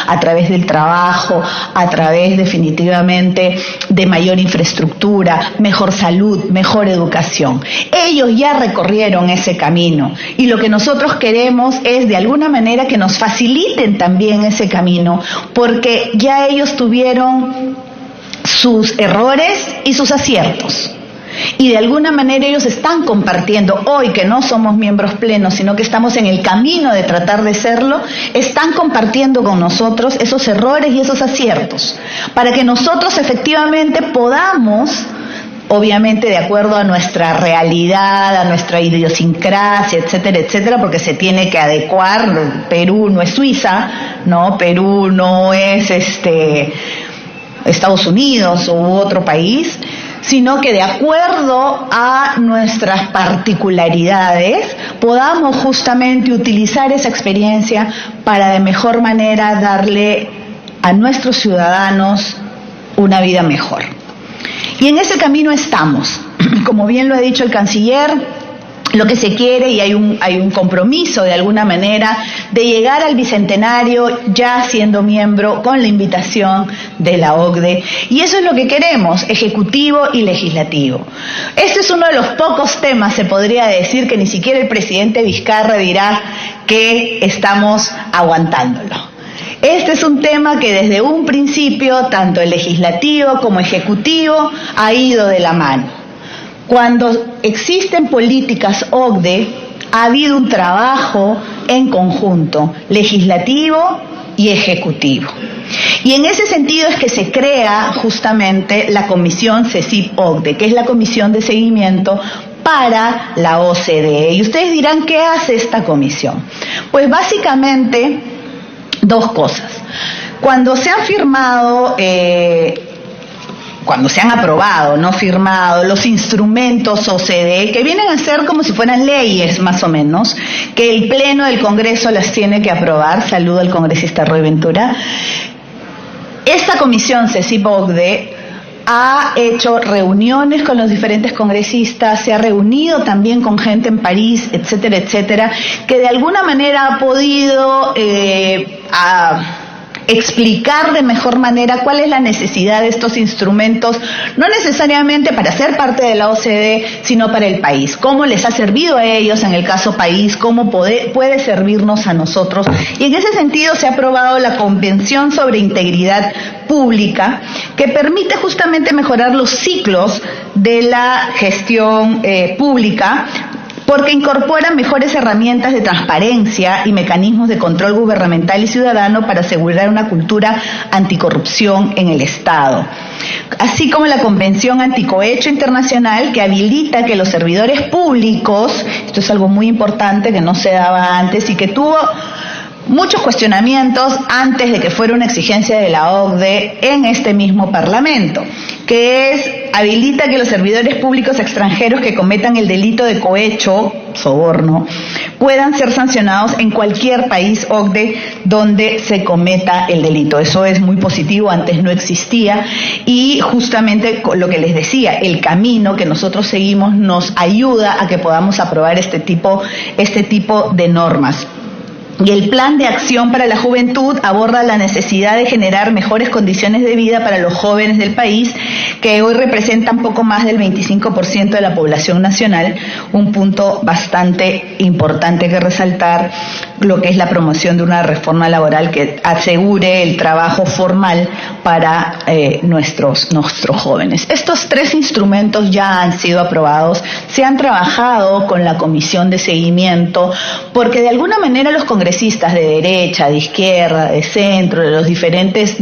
a través del trabajo, a través definitivamente de mayor infraestructura, mejor salud, mejor educación. Ellos ya recorrieron ese camino y lo que nosotros queremos es de alguna manera que nos faciliten también ese camino, porque ya ellos tuvieron sus errores y sus aciertos. Y de alguna manera ellos están compartiendo, hoy que no somos miembros plenos, sino que estamos en el camino de tratar de serlo, están compartiendo con nosotros esos errores y esos aciertos, para que nosotros efectivamente podamos, obviamente de acuerdo a nuestra realidad, a nuestra idiosincrasia, etcétera, etcétera, porque se tiene que adecuar. Perú no es Suiza, ¿no? Perú no es Estados Unidos u otro país, sino que de acuerdo a nuestras particularidades podamos justamente utilizar esa experiencia para de mejor manera darle a nuestros ciudadanos una vida mejor. Y en ese camino estamos. Como bien lo ha dicho el canciller, lo que se quiere, y hay un compromiso de alguna manera de llegar al bicentenario ya siendo miembro con la invitación de la OCDE, y eso es lo que queremos, ejecutivo y legislativo. Este es uno de los pocos temas, se podría decir, que ni siquiera el presidente Vizcarra dirá que estamos aguantándolo. Este es un tema que desde un principio tanto el legislativo como ejecutivo ha ido de la mano. Cuando existen políticas OCDE, ha habido un trabajo en conjunto, legislativo y ejecutivo. Y en ese sentido es que se crea justamente la Comisión CECIP-OCDE, que es la Comisión de Seguimiento para la OCDE. Y ustedes dirán, ¿qué hace esta comisión? Pues básicamente dos cosas. Cuando se han firmado cuando se han aprobado, no firmado, los instrumentos OCDE, que vienen a ser como si fueran leyes más o menos, que el Pleno del Congreso las tiene que aprobar, saludo al congresista Roy Ventura, esta comisión CECIP-OCDE ha hecho reuniones con los diferentes congresistas, se ha reunido también con gente en París, etcétera, etcétera, que de alguna manera ha podido explicar de mejor manera cuál es la necesidad de estos instrumentos, no necesariamente para ser parte de la OCDE, sino para el país. Cómo les ha servido a ellos en el caso país, cómo puede servirnos a nosotros. Y en ese sentido se ha aprobado la Convención sobre Integridad Pública, que permite justamente mejorar los ciclos de la gestión pública, porque incorpora mejores herramientas de transparencia y mecanismos de control gubernamental y ciudadano para asegurar una cultura anticorrupción en el Estado. Así como la Convención Anticohecho Internacional, que habilita que los servidores públicos, esto es algo muy importante que no se daba antes y que tuvo muchos cuestionamientos antes de que fuera una exigencia de la OCDE en este mismo Parlamento, que es, habilita que los servidores públicos extranjeros que cometan el delito de cohecho, soborno, puedan ser sancionados en cualquier país OCDE donde se cometa el delito. Eso es muy positivo, antes no existía, y justamente lo que les decía, el camino que nosotros seguimos nos ayuda a que podamos aprobar este tipo de normas. Y el Plan de Acción para la Juventud aborda la necesidad de generar mejores condiciones de vida para los jóvenes del país, que hoy representan poco más del 25% de la población nacional, un punto bastante importante que resaltar, lo que es la promoción de una reforma laboral que asegure el trabajo formal para nuestros jóvenes. Estos tres instrumentos ya han sido aprobados, se han trabajado con la Comisión de Seguimiento, porque de alguna manera los congresistas de derecha, de izquierda, de centro, de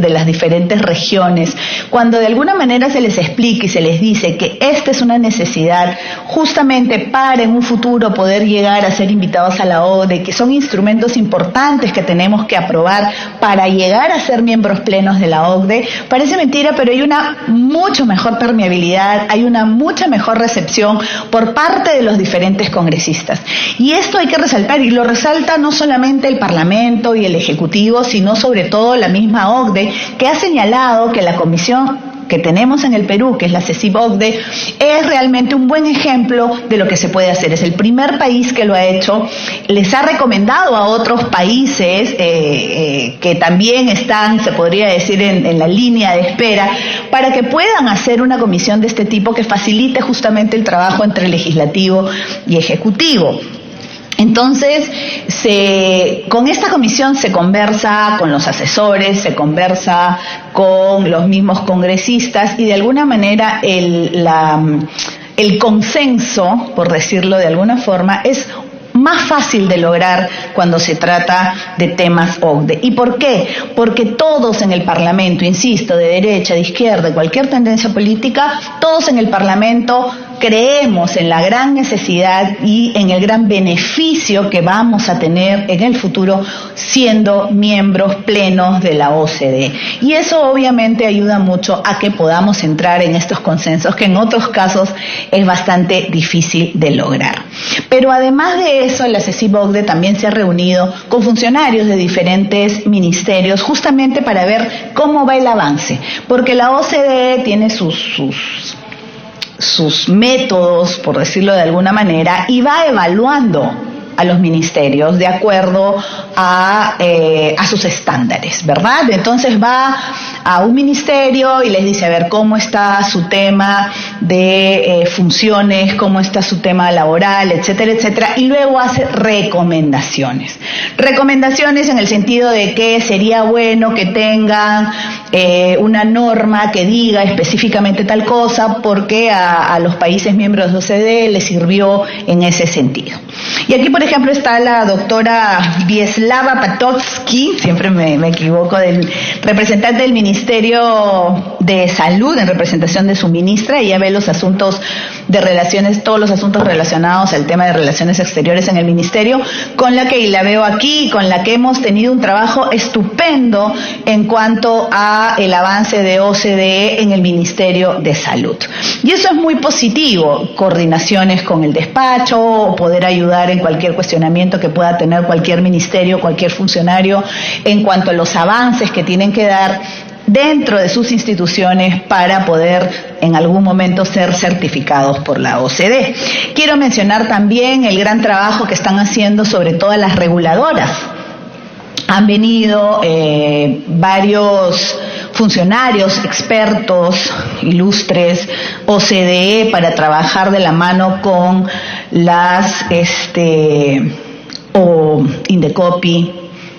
las diferentes regiones, cuando de alguna manera se les explica y se les dice que esta es una necesidad justamente para en un futuro poder llegar a ser invitados a la OCDE, que son instrumentos importantes que tenemos que aprobar para llegar a ser miembros plenos de la OCDE, parece mentira, pero hay una mucho mejor permeabilidad, hay una mucha mejor recepción por parte de los diferentes congresistas. Y esto hay que resaltar, y lo resalta no solamente el Parlamento y el Ejecutivo, sino sobre todo la misma OCDE, que ha señalado que la Comisión que tenemos en el Perú, que es la CECIP-OCDE, es realmente un buen ejemplo de lo que se puede hacer. Es el primer país que lo ha hecho, les ha recomendado a otros países que también están, se podría decir, en la línea de espera, para que puedan hacer una comisión de este tipo que facilite justamente el trabajo entre legislativo y ejecutivo. Entonces, con esta comisión se conversa con los asesores, se conversa con los mismos congresistas y de alguna manera el consenso, por decirlo de alguna forma, es más fácil de lograr cuando se trata de temas OCDE. ¿Y por qué? Porque todos en el Parlamento, insisto, de derecha, de izquierda, de cualquier tendencia política, todos en el Parlamento creemos en la gran necesidad y en el gran beneficio que vamos a tener en el futuro siendo miembros plenos de la OCDE. Y eso obviamente ayuda mucho a que podamos entrar en estos consensos que en otros casos es bastante difícil de lograr. Pero además de eso, la CECIP-OCDE también se ha reunido con funcionarios de diferentes ministerios justamente para ver cómo va el avance, porque la OCDE tiene sus métodos, por decirlo de alguna manera, y va evaluando a los ministerios de acuerdo a sus estándares, ¿verdad? Entonces va a un ministerio y les dice, a ver, ¿cómo está su tema de funciones, cómo está su tema laboral, etcétera, etcétera? Y luego hace recomendaciones. Recomendaciones en el sentido de que sería bueno que tengan una norma que diga específicamente tal cosa porque a los países miembros de OCDE les sirvió en ese sentido. Y aquí, por ejemplo, está la doctora Vieslava Patotsky, siempre me equivoco, del representante del Ministerio de Salud en representación de su ministra. Ella ve los asuntos de relaciones, todos los asuntos relacionados al tema de relaciones exteriores en el ministerio, con la que, y la veo aquí, con la que hemos tenido un trabajo estupendo en cuanto a el avance de OCDE en el Ministerio de Salud. Y eso es muy positivo, coordinaciones con el despacho, poder ayudar en cualquier cuestionamiento que pueda tener cualquier ministerio, cualquier funcionario, en cuanto a los avances que tienen que dar dentro de sus instituciones para poder en algún momento ser certificados por la OCDE. Quiero mencionar también el gran trabajo que están haciendo sobre todas las reguladoras. Han venido varios funcionarios, expertos, ilustres, OCDE, para trabajar de la mano con las o Indecopi,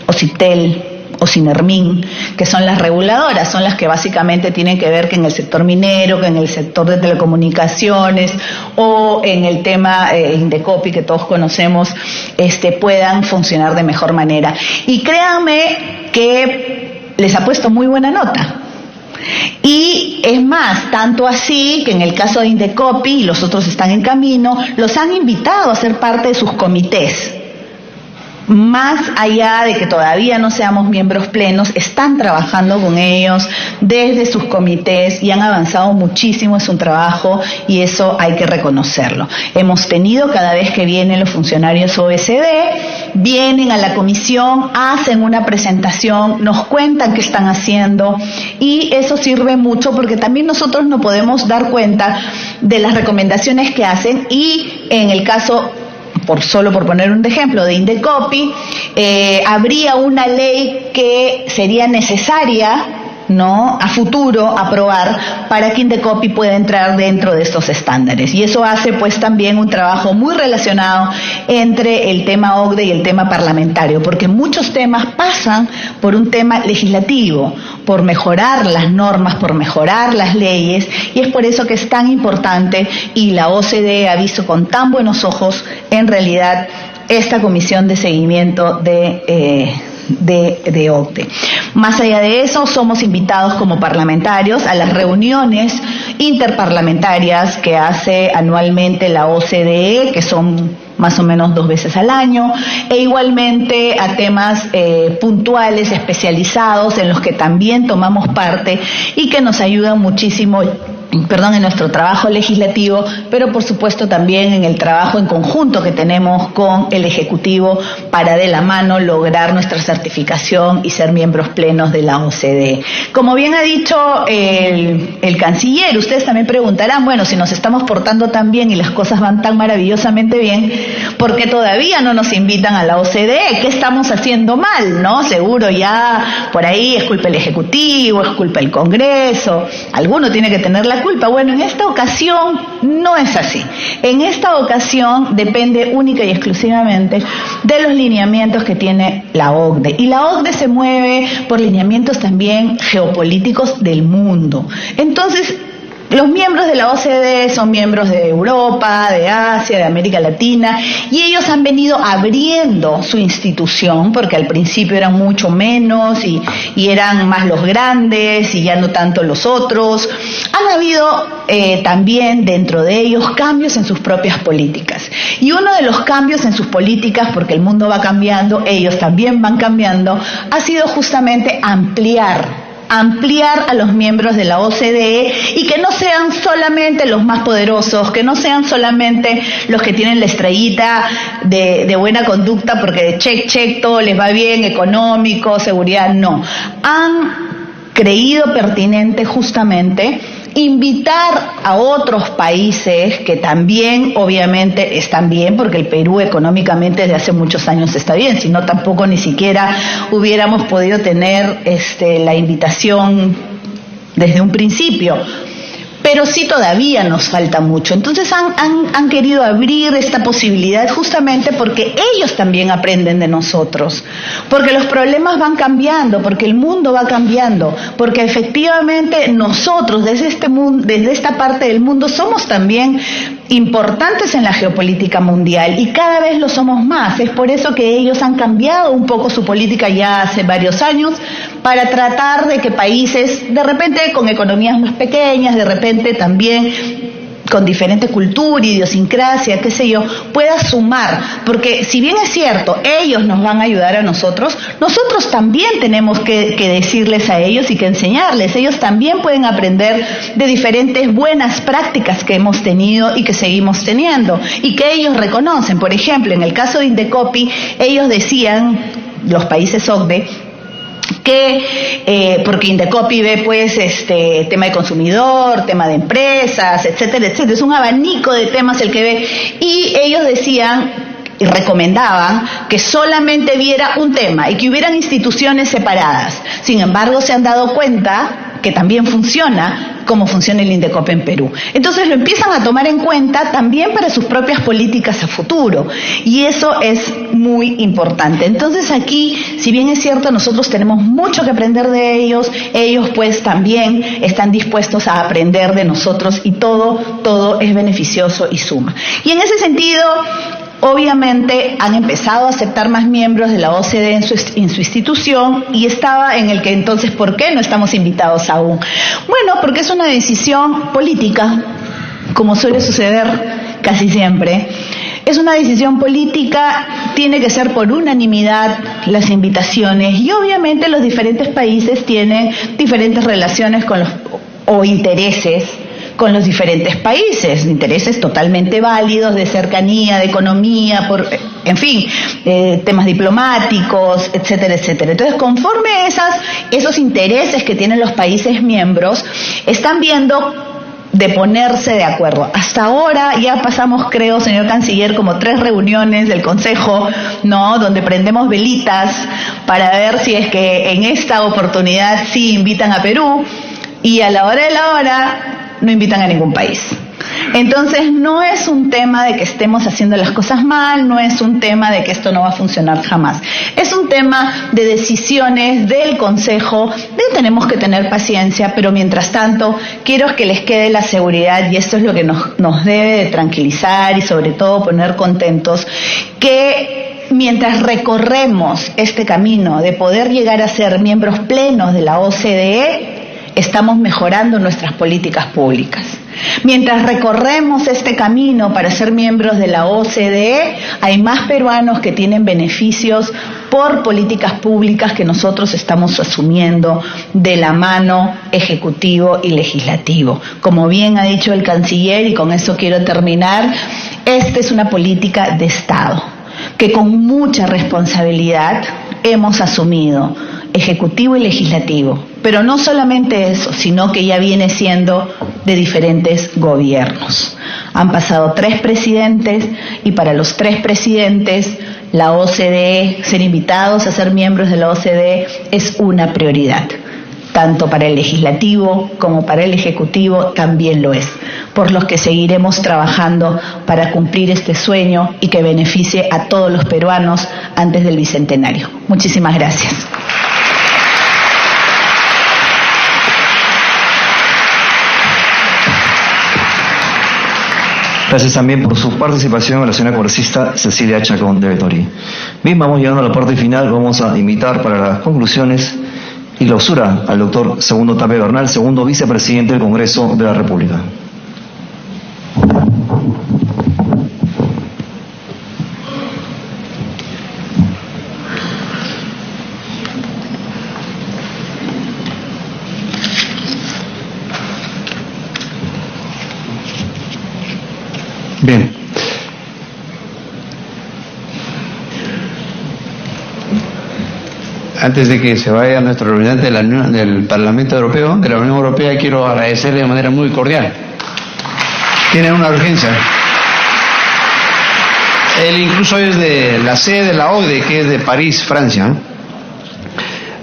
o CITEL, o Sinermin, que son las reguladoras, son las que básicamente tienen que ver que en el sector minero, que en el sector de telecomunicaciones o en el tema Indecopi que todos conocemos, puedan funcionar de mejor manera. Y créanme que les ha puesto muy buena nota. Y es más, tanto así que en el caso de Indecopi, y los otros están en camino, los han invitado a ser parte de sus comités. Más allá de que todavía no seamos miembros plenos, están trabajando con ellos desde sus comités y han avanzado muchísimo en su trabajo y eso hay que reconocerlo. Hemos tenido, cada vez que vienen los funcionarios OECD, vienen a la comisión, hacen una presentación, nos cuentan qué están haciendo y eso sirve mucho porque también nosotros nos podemos dar cuenta de las recomendaciones que hacen y en el caso, solo por poner un ejemplo, de Indecopi, habría una ley que sería necesaria, ¿no?, a futuro aprobar para que Indecopi pueda entrar dentro de estos estándares. Y eso hace pues también un trabajo muy relacionado entre el tema OCDE y el tema parlamentario, porque muchos temas pasan por un tema legislativo, por mejorar las normas, por mejorar las leyes, y es por eso que es tan importante y la OCDE ha visto con tan buenos ojos en realidad esta comisión de seguimiento de OCDE. Más allá de eso, somos invitados como parlamentarios a las reuniones interparlamentarias que hace anualmente la OCDE, que son más o menos 2 veces al año, e igualmente a temas puntuales, especializados, en los que también tomamos parte y que nos ayudan muchísimo en nuestro trabajo legislativo, pero por supuesto también en el trabajo en conjunto que tenemos con el Ejecutivo para de la mano lograr nuestra certificación y ser miembros plenos de la OCDE. Como bien ha dicho el canciller, ustedes también preguntarán, bueno, si nos estamos portando tan bien y las cosas van tan maravillosamente bien, ¿por qué todavía no nos invitan a la OCDE? ¿Qué estamos haciendo mal? ¿No? Seguro ya por ahí es culpa del Ejecutivo, es culpa del Congreso, alguno tiene que tener la culpa. Bueno, en esta ocasión no es así. En esta ocasión depende única y exclusivamente de los lineamientos que tiene la OCDE. Y la OCDE se mueve por lineamientos también geopolíticos del mundo. Entonces, los miembros de la OCDE son miembros de Europa, de Asia, de América Latina, y ellos han venido abriendo su institución, porque al principio eran mucho menos y eran más los grandes y ya no tanto los otros. Han habido también dentro de ellos cambios en sus propias políticas. Y uno de los cambios en sus políticas, porque el mundo va cambiando, ellos también van cambiando, ha sido justamente ampliar a los miembros de la OCDE y que no sean solamente los más poderosos, que no sean solamente los que tienen la estrellita de buena conducta porque check, todo les va bien, económico, seguridad, no. Han creído pertinente justamente invitar a otros países que también obviamente están bien, porque el Perú económicamente desde hace muchos años está bien, si no tampoco ni siquiera hubiéramos podido tener la invitación desde un principio. Pero sí todavía nos falta mucho. Entonces han querido abrir esta posibilidad justamente porque ellos también aprenden de nosotros, porque los problemas van cambiando, porque el mundo va cambiando, porque efectivamente nosotros desde esta parte del mundo somos también importantes en la geopolítica mundial y cada vez lo somos más. Es por eso que ellos han cambiado un poco su política ya hace varios años para tratar de que países de repente con economías más pequeñas, de repente también con diferente cultura, idiosincrasia, qué sé yo, pueda sumar, porque si bien es cierto, ellos nos van a ayudar a nosotros también tenemos que decirles a ellos y que enseñarles, ellos también pueden aprender de diferentes buenas prácticas que hemos tenido y que seguimos teniendo, y que ellos reconocen. Por ejemplo, en el caso de Indecopi, ellos decían, los países OCDE, que porque Indecopi ve pues tema de consumidor, tema de empresas, etcétera, es un abanico de temas el que ve, y ellos decían y recomendaban que solamente viera un tema y que hubieran instituciones separadas. Sin embargo, se han dado cuenta que también funciona como funciona el Indecopi en Perú. Entonces lo empiezan a tomar en cuenta también para sus propias políticas a futuro, y eso es muy importante. Entonces aquí, si bien es cierto, nosotros tenemos mucho que aprender de ellos pues también están dispuestos a aprender de nosotros, y todo es beneficioso y suma. Y en ese sentido, obviamente han empezado a aceptar más miembros de la OCDE en su institución, y estaba en el que entonces, ¿por qué no estamos invitados aún? Bueno, porque es una decisión política, como suele suceder casi siempre. Es una decisión política, tiene que ser por unanimidad las invitaciones, y obviamente los diferentes países tienen diferentes relaciones o intereses con los diferentes países, intereses totalmente válidos de cercanía, de economía, en fin, temas diplomáticos, etcétera. Entonces, conforme esos intereses que tienen los países miembros, están viendo de ponerse de acuerdo. Hasta ahora ya pasamos, creo, señor canciller, como 3 reuniones del Consejo, ¿no?, donde prendemos velitas para ver si es que en esta oportunidad sí invitan a Perú, y a la hora de la hora no invitan a ningún país. Entonces no es un tema de que estemos haciendo las cosas mal, no es un tema de que esto no va a funcionar jamás. Es un tema de decisiones del Consejo, tenemos que tener paciencia, pero mientras tanto quiero que les quede la seguridad, y esto es lo que nos debe de tranquilizar y sobre todo poner contentos, que mientras recorremos este camino de poder llegar a ser miembros plenos de la OCDE, estamos mejorando nuestras políticas públicas. Mientras recorremos este camino para ser miembros de la OCDE, hay más peruanos que tienen beneficios por políticas públicas que nosotros estamos asumiendo de la mano ejecutivo y legislativo. Como bien ha dicho el canciller, y con eso quiero terminar, esta es una política de Estado que con mucha responsabilidad hemos asumido, ejecutivo y legislativo, pero no solamente eso, sino que ya viene siendo de diferentes gobiernos. Han pasado 3 presidentes y para los 3 presidentes la OCDE, ser invitados a ser miembros de la OCDE es una prioridad. Tanto para el legislativo como para el ejecutivo también lo es, por los que seguiremos trabajando para cumplir este sueño y que beneficie a todos los peruanos antes del Bicentenario. Muchísimas gracias. Gracias también por su participación a la señora congresista Cecilia Chacón de Vettori. Bien, vamos llegando a la parte final. Vamos a invitar para las conclusiones y clausura al doctor Segundo Tapia Bernal, segundo vicepresidente del Congreso de la República. Bien. Antes de que se vaya nuestro representante del Parlamento Europeo, de la Unión Europea, quiero agradecerle de manera muy cordial. Tienen una urgencia. Él incluso es de la sede de la OCDE, que es de París, Francia.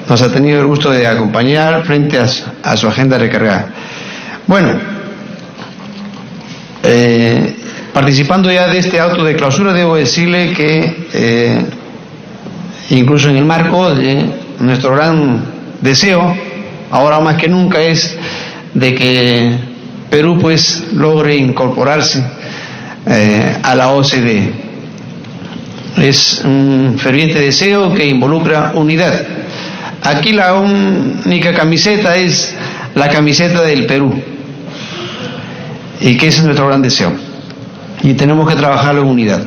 Nos ha tenido el gusto de acompañar frente a su agenda recargada. Bueno, participando ya de este auto de clausura, debo decirle que incluso en el marco de nuestro gran deseo, ahora más que nunca, es de que Perú pues logre incorporarse a la OCDE. Es un ferviente deseo que involucra unidad. Aquí la única camiseta es la camiseta del Perú, y que ese es nuestro gran deseo, y tenemos que trabajarlo en unidad.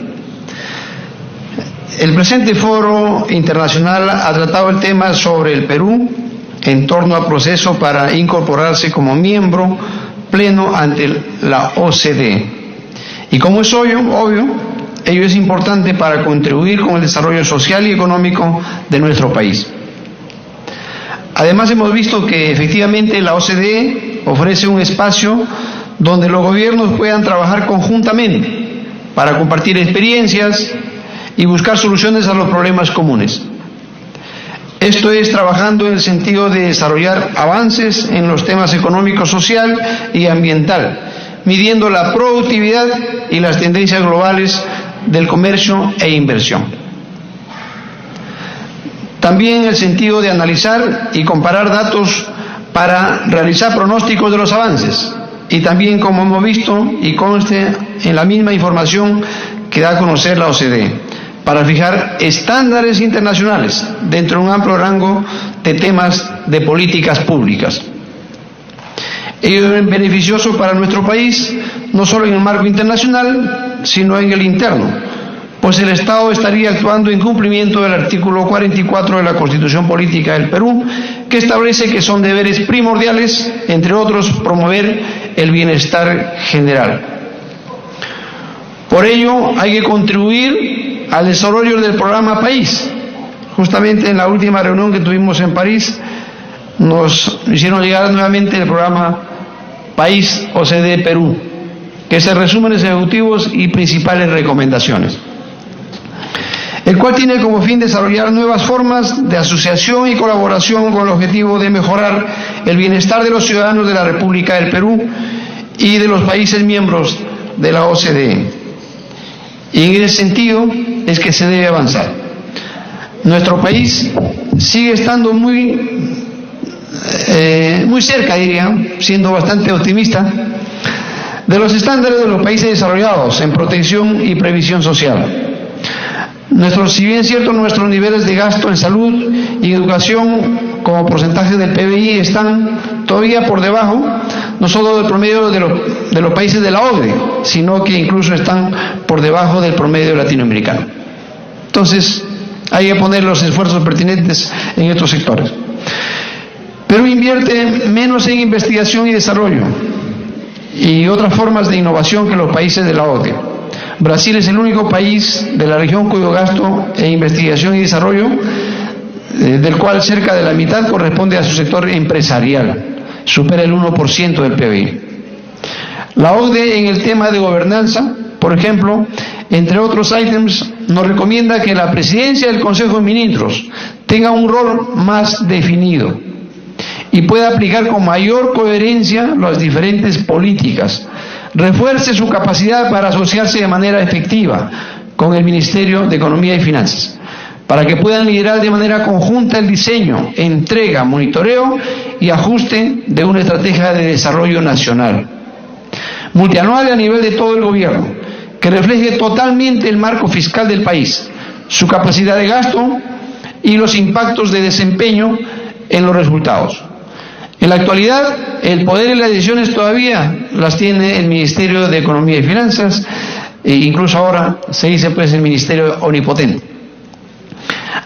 El presente foro internacional ha tratado el tema sobre el Perú en torno al proceso para incorporarse como miembro pleno ante la OCDE. Y como es obvio, ello es importante para contribuir con el desarrollo social y económico de nuestro país. Además, hemos visto que efectivamente la OCDE ofrece un espacio donde los gobiernos puedan trabajar conjuntamente para compartir experiencias y buscar soluciones a los problemas comunes. Esto es trabajando en el sentido de desarrollar avances en los temas económico, social y ambiental, midiendo la productividad y las tendencias globales del comercio e inversión. También en el sentido de analizar y comparar datos para realizar pronósticos de los avances, y también, como hemos visto y conste en la misma información que da a conocer la OCDE, para fijar estándares internacionales dentro de un amplio rango de temas de políticas públicas. Ello es beneficioso para nuestro país, no solo en el marco internacional, sino en el interno, pues el Estado estaría actuando en cumplimiento del artículo 44 de la Constitución Política del Perú, que establece que son deberes primordiales, entre otros, promover el bienestar general. Por ello, hay que contribuir al desarrollo del programa País. Justamente en la última reunión que tuvimos en París, nos hicieron llegar nuevamente el programa País OCDE Perú, que se resumen en ejecutivos y principales recomendaciones, el cual tiene como fin desarrollar nuevas formas de asociación y colaboración con el objetivo de mejorar el bienestar de los ciudadanos de la República del Perú y de los países miembros de la OCDE. Y en ese sentido es que se debe avanzar. Nuestro país sigue estando muy cerca, diría, siendo bastante optimista, de los estándares de los países desarrollados en protección y previsión social. Si bien es cierto, nuestros niveles de gasto en salud y educación como porcentaje del PBI están todavía por debajo, no solo del promedio de los países de la OCDE, sino que incluso están por debajo del promedio latinoamericano. Entonces, Hay que poner los esfuerzos pertinentes en estos sectores. Perú invierte menos en investigación y desarrollo y otras formas de innovación que los países de la OCDE. Brasil es el único país de la región cuyo gasto en investigación y desarrollo, del cual cerca de la mitad corresponde a su sector empresarial, supera el 1% del PBI. La OCDE en el tema de gobernanza, por ejemplo, entre otros ítems, nos recomienda que la presidencia del Consejo de Ministros tenga un rol más definido y pueda aplicar con mayor coherencia las diferentes políticas, refuerce su capacidad para asociarse de manera efectiva con el Ministerio de Economía y Finanzas, para que puedan liderar de manera conjunta el diseño, entrega, monitoreo y ajuste de una estrategia de desarrollo nacional, multianual a nivel de todo el gobierno, que refleje totalmente el marco fiscal del país, su capacidad de gasto y los impactos de desempeño en los resultados. En la actualidad, el poder y las decisiones todavía las tiene el Ministerio de Economía y Finanzas, e incluso ahora se dice pues el Ministerio Omnipotente.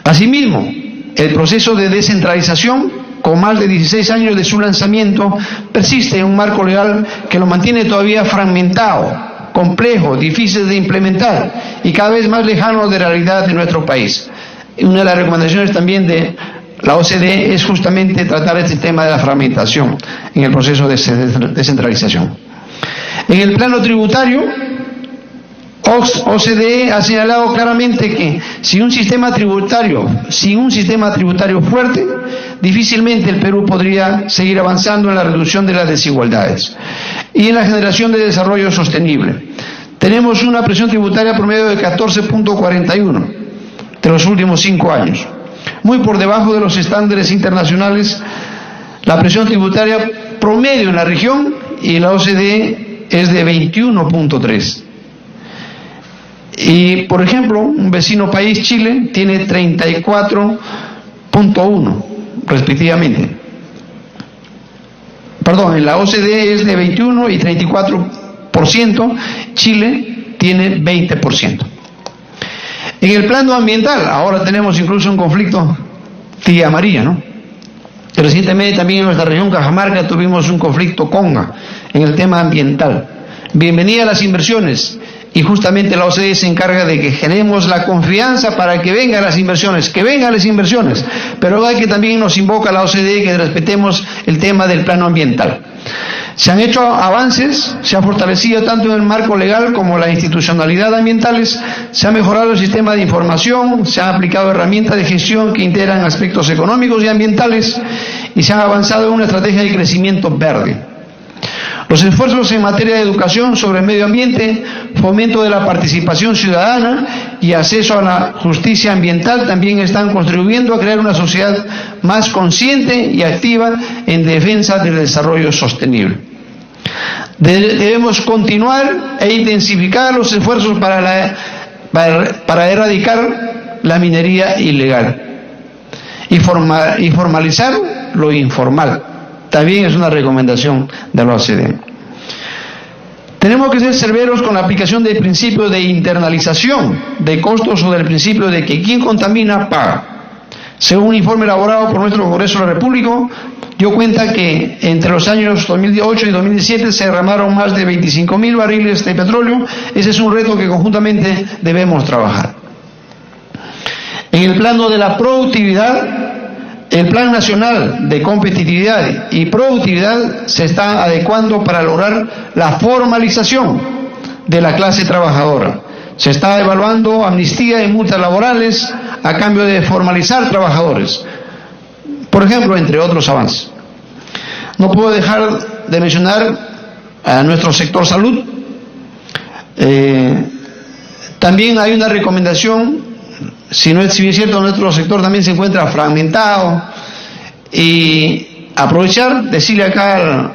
Asimismo, el proceso de descentralización, con más de 16 años de su lanzamiento, persiste en un marco legal que lo mantiene todavía fragmentado, complejo, difícil de implementar y cada vez más lejano de la realidad de nuestro país. Una de las recomendaciones también de la OCDE es justamente tratar este tema de la fragmentación en el proceso de descentralización. En el plano tributario, OCDE ha señalado claramente que sin un sistema tributario fuerte, difícilmente el Perú podría seguir avanzando en la reducción de las desigualdades y en la generación de desarrollo sostenible. Tenemos una presión tributaria promedio de 14.41 de los últimos 5 años, muy por debajo de los estándares internacionales. La presión tributaria promedio en la región y la OCDE es de 21.3. Y, por ejemplo, un vecino país, Chile, tiene 34.1 respectivamente. Perdón, en la OCDE es de 21 y 34%, Chile tiene 20%. En el plano ambiental, ahora tenemos incluso un conflicto Tía María, ¿no? Recientemente también en nuestra región Cajamarca tuvimos un conflicto Conga en el tema ambiental. Bienvenida a las inversiones, y justamente la OCDE se encarga de que generemos la confianza para que vengan las inversiones, pero hay que también nos invoca la OCDE que respetemos el tema del plano ambiental. Se han hecho avances, se ha fortalecido tanto en el marco legal como la institucionalidad ambientales, se ha mejorado el sistema de información, se han aplicado herramientas de gestión que integran aspectos económicos y ambientales y se ha avanzado en una estrategia de crecimiento verde. Los esfuerzos en materia de educación sobre el medio ambiente, fomento de la participación ciudadana y acceso a la justicia ambiental también están contribuyendo a crear una sociedad más consciente y activa en defensa del desarrollo sostenible. Debemos continuar e intensificar los esfuerzos para erradicar la minería ilegal y formalizar lo informal. También es una recomendación de la OCDE. Tenemos que ser severos con la aplicación del principio de internalización de costos o del principio de que quien contamina paga. Según un informe elaborado por nuestro Congreso de la República, dio cuenta que entre los años 2008 y 2017 se derramaron más de 25.000 barriles de petróleo. Ese es un reto que conjuntamente debemos trabajar. En el plano de la productividad, el Plan Nacional de Competitividad y Productividad se está adecuando para lograr la formalización de la clase trabajadora. Se está evaluando amnistía y multas laborales a cambio de formalizar trabajadores, por ejemplo, entre otros avances. No puedo dejar de mencionar a nuestro sector salud. También hay una recomendación. Si bien es cierto, nuestro sector también se encuentra fragmentado, y aprovechar, decirle acá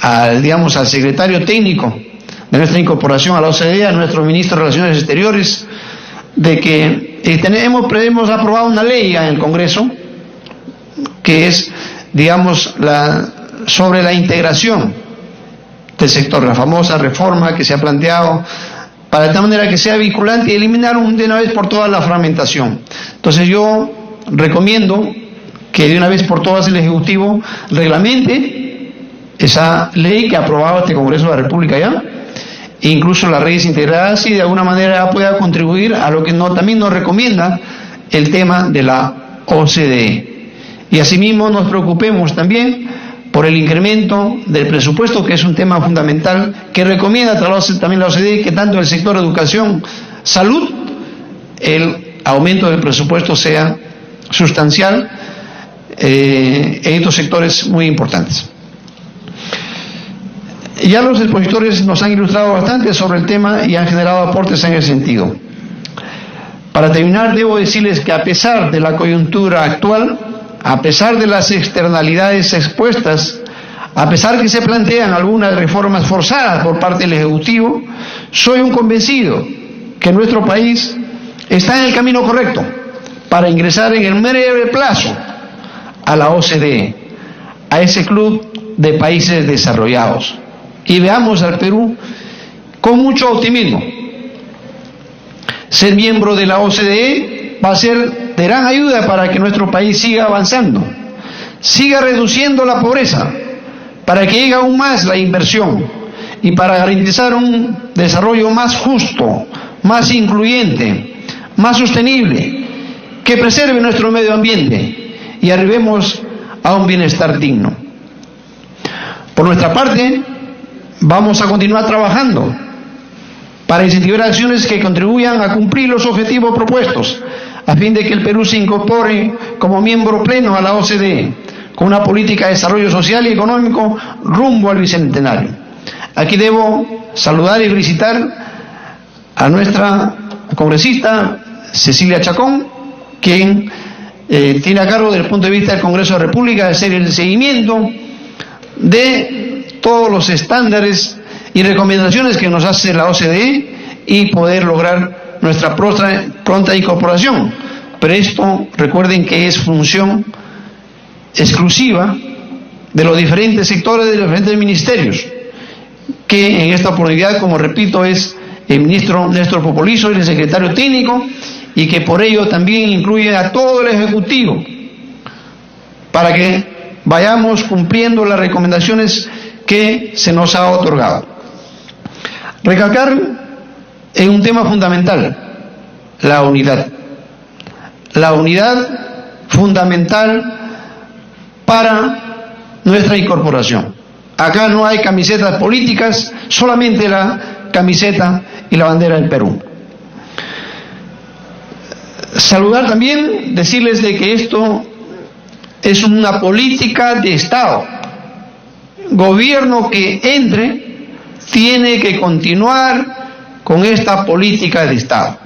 al secretario técnico de nuestra incorporación a la OCDE, a nuestro ministro de Relaciones Exteriores, de que hemos aprobado una ley en el Congreso que es, sobre la integración del sector, la famosa reforma que se ha planteado para de tal manera que sea vinculante y eliminar de una vez por todas la fragmentación. Entonces yo recomiendo que de una vez por todas el Ejecutivo reglamente esa ley que ha aprobado este Congreso de la República ya, e incluso las redes integradas, y de alguna manera pueda contribuir a lo que también nos recomienda el tema de la OCDE. Y asimismo nos preocupemos también por el incremento del presupuesto, que es un tema fundamental, que recomienda también la OCDE que tanto en el sector de educación, salud, el aumento del presupuesto sea sustancial en estos sectores muy importantes. Ya los expositores nos han ilustrado bastante sobre el tema y han generado aportes en ese sentido. Para terminar, debo decirles que a pesar de la coyuntura actual, a pesar de las externalidades expuestas, a pesar que se plantean algunas reformas forzadas por parte del Ejecutivo, soy un convencido que nuestro país está en el camino correcto para ingresar en el breve plazo a la OCDE, a ese club de países desarrollados. Y veamos al Perú con mucho optimismo. Ser miembro de la OCDE va a ser de gran ayuda para que nuestro país siga avanzando, siga reduciendo la pobreza, para que llegue aún más la inversión y para garantizar un desarrollo más justo, más incluyente, más sostenible, que preserve nuestro medio ambiente y arribemos a un bienestar digno. Por nuestra parte, vamos a continuar trabajando para incentivar acciones que contribuyan a cumplir los objetivos propuestos, a fin de que el Perú se incorpore como miembro pleno a la OCDE, con una política de desarrollo social y económico rumbo al bicentenario. Aquí debo saludar y felicitar a nuestra congresista Cecilia Chacón, quien tiene a cargo desde el punto de vista del Congreso de la República de hacer el seguimiento de todos los estándares y recomendaciones que nos hace la OCDE y poder lograr nuestra pronta incorporación. Pero esto, recuerden que es función exclusiva de los diferentes sectores, de los diferentes ministerios, que en esta oportunidad, como repito, es el ministro Néstor Popolizo y el secretario técnico, y que por ello también incluye a todo el Ejecutivo, para que vayamos cumpliendo las recomendaciones que se nos ha otorgado. Recalcar en un tema fundamental, la unidad. La unidad fundamental para nuestra incorporación. Acá no hay camisetas políticas, solamente la camiseta y la bandera del Perú. Saludar también, decirles de que esto es una política de Estado. Gobierno que entre tiene que continuar con esta política de Estado.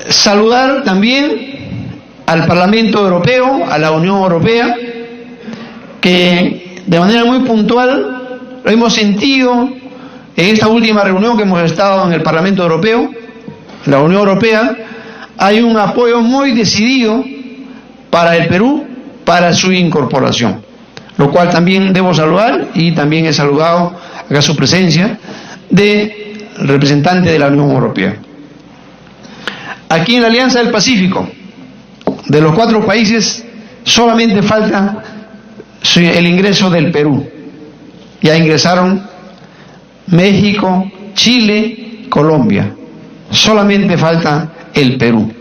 Saludar también al Parlamento Europeo, a la Unión Europea, que de manera muy puntual lo hemos sentido en esta última reunión que hemos estado en el Parlamento Europeo. La Unión Europea, hay un apoyo muy decidido para el Perú, para su incorporación, lo cual también debo saludar, y también he saludado acá su presencia de representante de la Unión Europea. Aquí en la Alianza del Pacífico, de los 4 países, solamente falta el ingreso del Perú. Ya ingresaron México, Chile, Colombia. Solamente falta el Perú.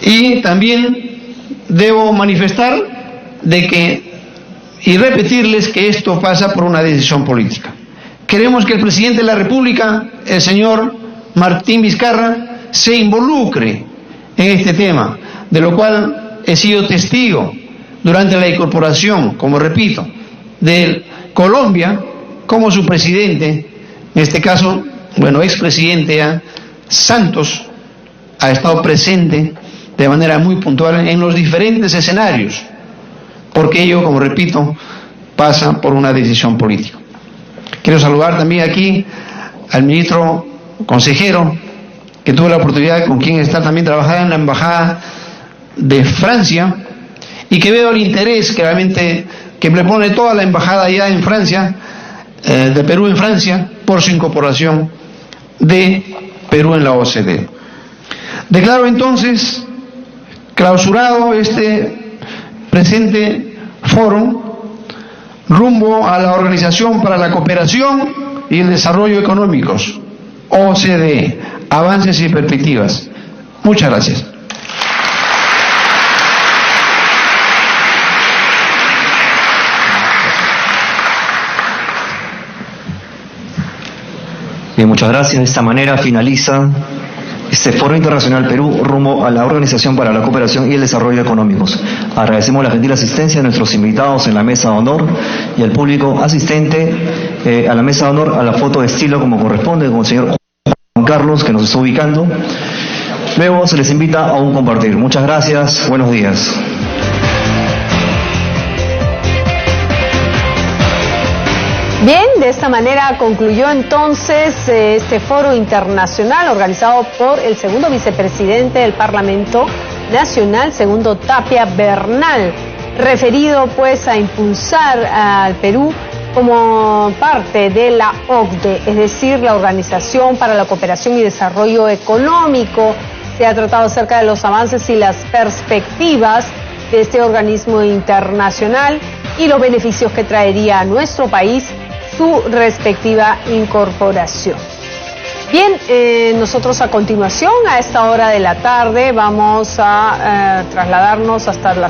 Y también debo manifestar de que, y repetirles que esto pasa por una decisión política. Queremos que el presidente de la República, el señor Martín Vizcarra, se involucre en este tema, de lo cual he sido testigo durante la incorporación, como repito, de Colombia, como su presidente, en este caso, expresidente Santos, ha estado presente de manera muy puntual en los diferentes escenarios, porque ello, como repito, pasa por una decisión política. Quiero saludar también aquí al ministro consejero, que tuve la oportunidad con quien está también trabajando en la Embajada de Francia, y que veo el interés que realmente que le pone toda la embajada allá en Francia, de Perú en Francia, por su incorporación de Perú en la OCDE. Declaro entonces clausurado este presente foro rumbo a la Organización para la Cooperación y el Desarrollo Económicos, OCDE, avances y perspectivas. Muchas gracias. Bien, muchas gracias. De esta manera finaliza este Foro Internacional Perú rumbo a la Organización para la Cooperación y el Desarrollo Económicos. Agradecemos la gentil asistencia de nuestros invitados en la mesa de honor y al público asistente a la mesa de honor, a la foto de estilo como corresponde, con el señor Juan Carlos, que nos está ubicando. Luego se les invita a un compartir. Muchas gracias. Buenos días. Bien, de esta manera concluyó entonces este foro internacional organizado por el segundo vicepresidente del Parlamento Nacional, Segundo Tapia Bernal, referido pues a impulsar al Perú como parte de la OCDE, es decir, la Organización para la Cooperación y Desarrollo Económico. Se ha tratado acerca de los avances y las perspectivas de este organismo internacional y los beneficios que traería a nuestro país su respectiva incorporación. Bien, nosotros a continuación, a esta hora de la tarde, vamos a trasladarnos hasta la sala